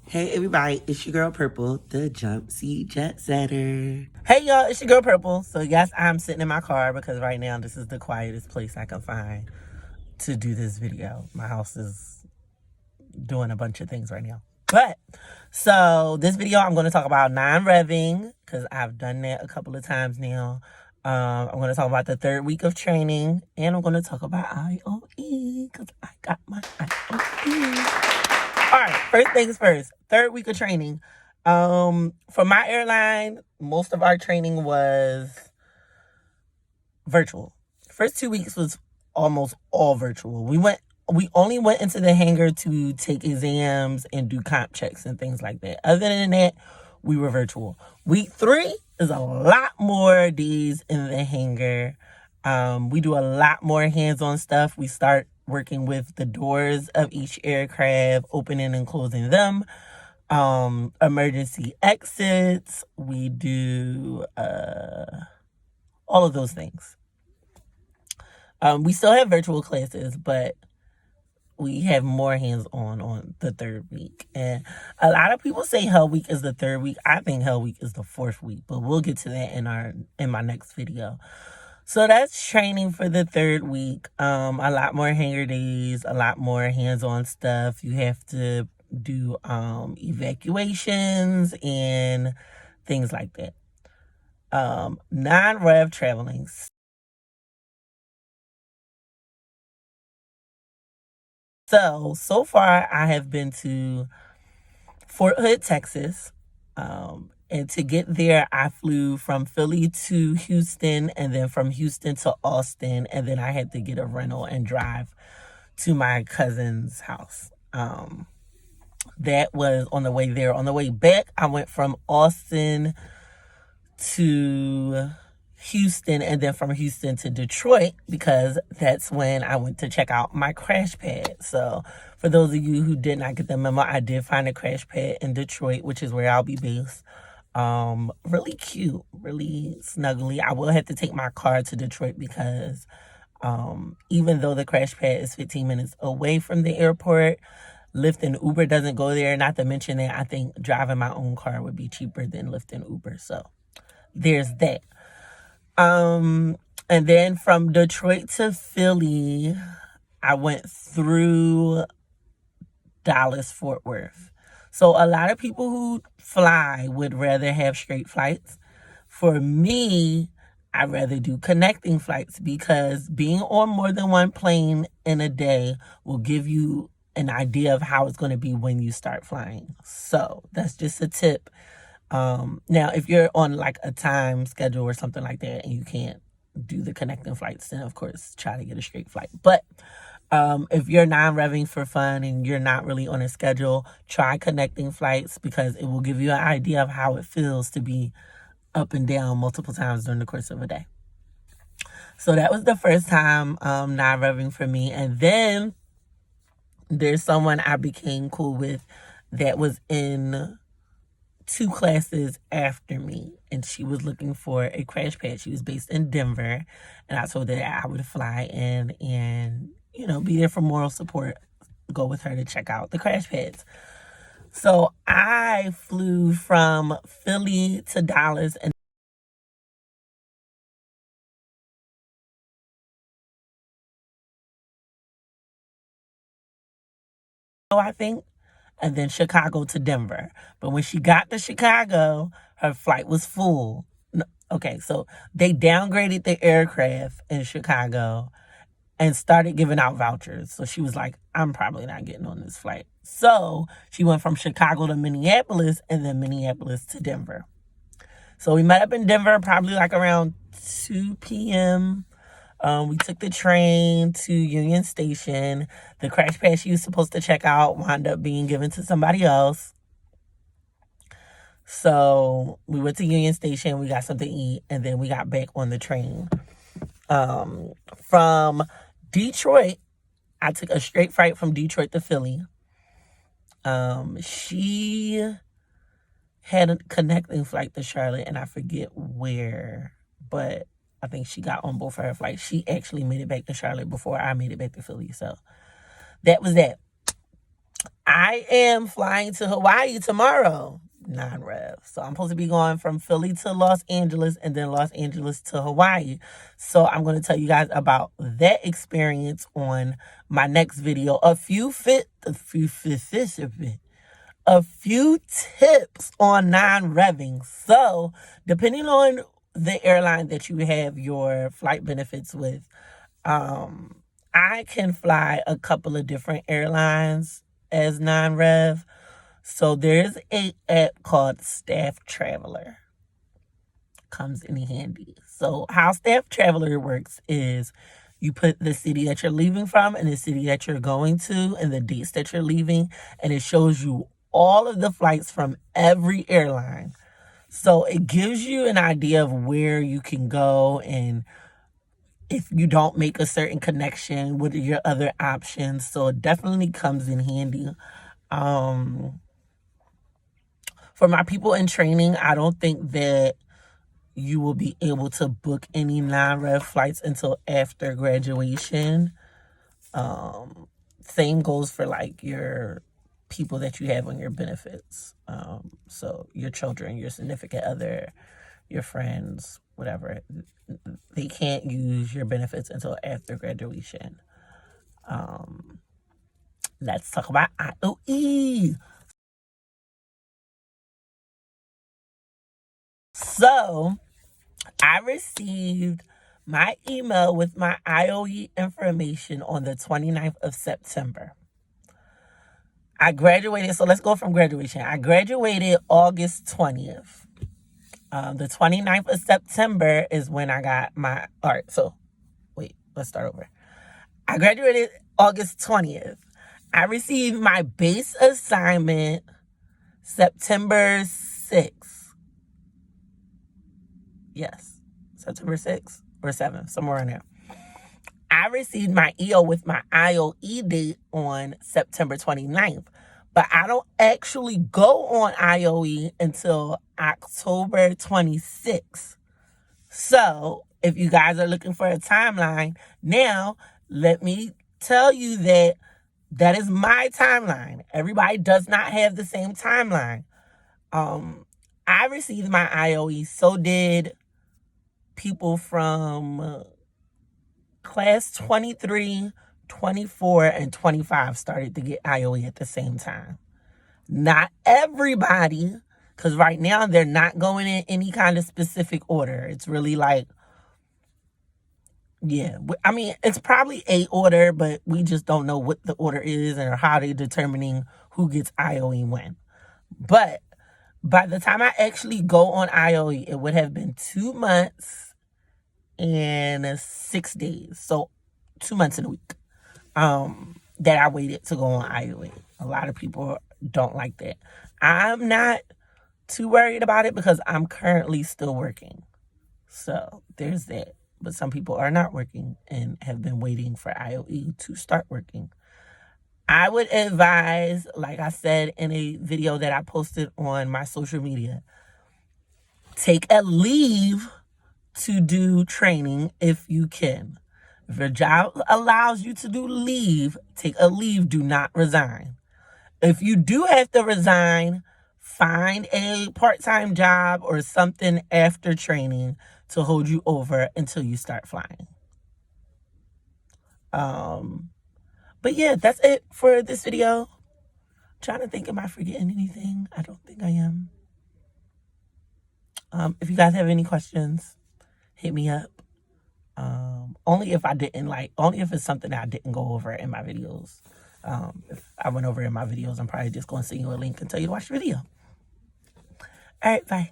Hey everybody, it's your girl Purple, the jump seat jet setter. Hey y'all, it's your girl Purple. So yes, I'm sitting in my car because right now this is the quietest place I can find to do this video. My house is doing a bunch of things right now. But, so this video I'm going to talk about non-revving because I've done that a couple of times now. I'm going to talk about the third week of training and I'm going to talk about IOE because I got my IOE. All right, first things first. Third week of training. For my airline, most of our training was virtual. First 2 weeks was almost all virtual. We only went into the hangar to take exams and do comp checks and things like that. Other than that, we were virtual. Week 3 is a lot more days in the hangar. We do a lot more hands-on stuff. We start working with the doors of each aircraft, opening and closing them, emergency exits. We do all of those things. We still have virtual classes, but we have more hands-on on the third week. And a lot of people say Hell Week is the third week. I think Hell Week is the fourth week, but we'll get to that in my next video. So that's training for the third week. A lot more hangar days, a lot more hands-on stuff. You have to do evacuations and things like that. Non-rev traveling. So far I have been to Fort Hood, Texas. And to get there, I flew from Philly to Houston and then from Houston to Austin. And then I had to get a rental and drive to my cousin's house. That was on the way there. On the way back, I went from Austin to Houston and then from Houston to Detroit because that's when I went to check out my crash pad. So for those of you who did not get the memo, I did find a crash pad in Detroit, which is where I'll be based. Really cute, really snuggly. I will have to take my car to Detroit because even though the crash pad is 15 minutes away from the airport, Lyft and Uber doesn't go there. Not to mention that I think driving my own car would be cheaper than Lyft and Uber. So there's that. And then from Detroit to Philly, I went through Dallas, Fort Worth. So a lot of people who fly would rather have straight flights. For me, I'd rather do connecting flights because being on more than one plane in a day will give you an idea of how it's going to be when you start flying. So that's just a tip. Now, if you're on like a time schedule or something like that and you can't do the connecting flights, then of course try to get a straight flight. But if you're non-revving for fun and you're not really on a schedule, try connecting flights because it will give you an idea of how it feels to be up and down multiple times during the course of a day. So that was the first time non-revving for me. And then there's someone I became cool with that was in 2 classes after me, and she was looking for a crash pad. She was based in Denver, and I told her that I would fly in and, be there for moral support, go with her to check out the crash pads. So I flew from Philly to Dallas, and I think, and then Chicago to Denver. But when she got to Chicago, her flight was full. Okay, so they downgraded the aircraft in Chicago and started giving out vouchers. So she was like, I'm probably not getting on this flight. So she went from Chicago to Minneapolis and then Minneapolis to Denver. So we met up in Denver probably like around 2 p.m. We took the train to Union Station. The crash pad she was supposed to check out wound up being given to somebody else. So we went to Union Station, we got something to eat, and then we got back on the train. From Detroit, I took a straight flight from Detroit to Philly. She had a connecting flight to Charlotte, and I forget where, but I think she got on both of her flights. She actually made it back to Charlotte before I made it back to Philly. So that was that. I am flying to Hawaii tomorrow, non-rev. So I'm supposed to be going from Philly to Los Angeles and then Los Angeles to Hawaii. So I'm going to tell you guys about that experience on my next video. A few tips on non-revving. So depending on the airline that you have your flight benefits with, I can fly a couple of different airlines as non-rev. So there's a app called Staff Traveler. Comes in handy. So how Staff Traveler works is you put the city that you're leaving from and the city that you're going to and the dates that you're leaving, and it shows you all of the flights from every airline. So it gives you an idea of where you can go, and if you don't make a certain connection, what are your other options? So it definitely comes in handy. For my people in training, I don't think that you will be able to book any non-rev flights until after graduation. Same goes for like your people that you have on your benefits. So your children, your significant other, your friends, whatever. They can't use your benefits until after graduation. Let's talk about IOE. So I received my email with my IOE information on the 29th of September. I graduated, so let's go from graduation. I graduated August 20th. The 29th of September is when I got my, all right, so wait, let's start over. I graduated August 20th. I received my base assignment September 6th. Yes, September 6th or 7th, somewhere in there. I received my EO with my IOE date on September 29th, but I don't actually go on IOE until October 26th. So if you guys are looking for a timeline, now let me tell you that that is my timeline. Everybody does not have the same timeline. I received my IOE, so did people from class 23, 24, and 25 started to get IOE at the same time. Not everybody, because right now they're not going in any kind of specific order. It's really like, yeah, I mean, it's probably a order, but we just don't know what the order is or how they're determining who gets IOE when. But by the time I actually go on IOE, it would have been 2 months and 6 days. So 2 months and a week that I waited to go on IOE. A lot of people don't like that. I'm not too worried about it because I'm currently still working. So there's that. But some people are not working and have been waiting for IOE to start working. I would advise, like I said in a video that I posted on my social media, take a leave to do training if you can. If your job allows you to do leave, take a leave. Do not resign. If you do have to resign, find a part-time job or something after training to hold you over until you start flying. But yeah, that's it for this video. I'm trying to think, am I forgetting anything? I don't think I am. If you guys have any questions, hit me up. Only if it's something that I didn't go over in my videos. If I went over in my videos, I'm probably just going to send you a link and tell you to watch the video. All right, bye.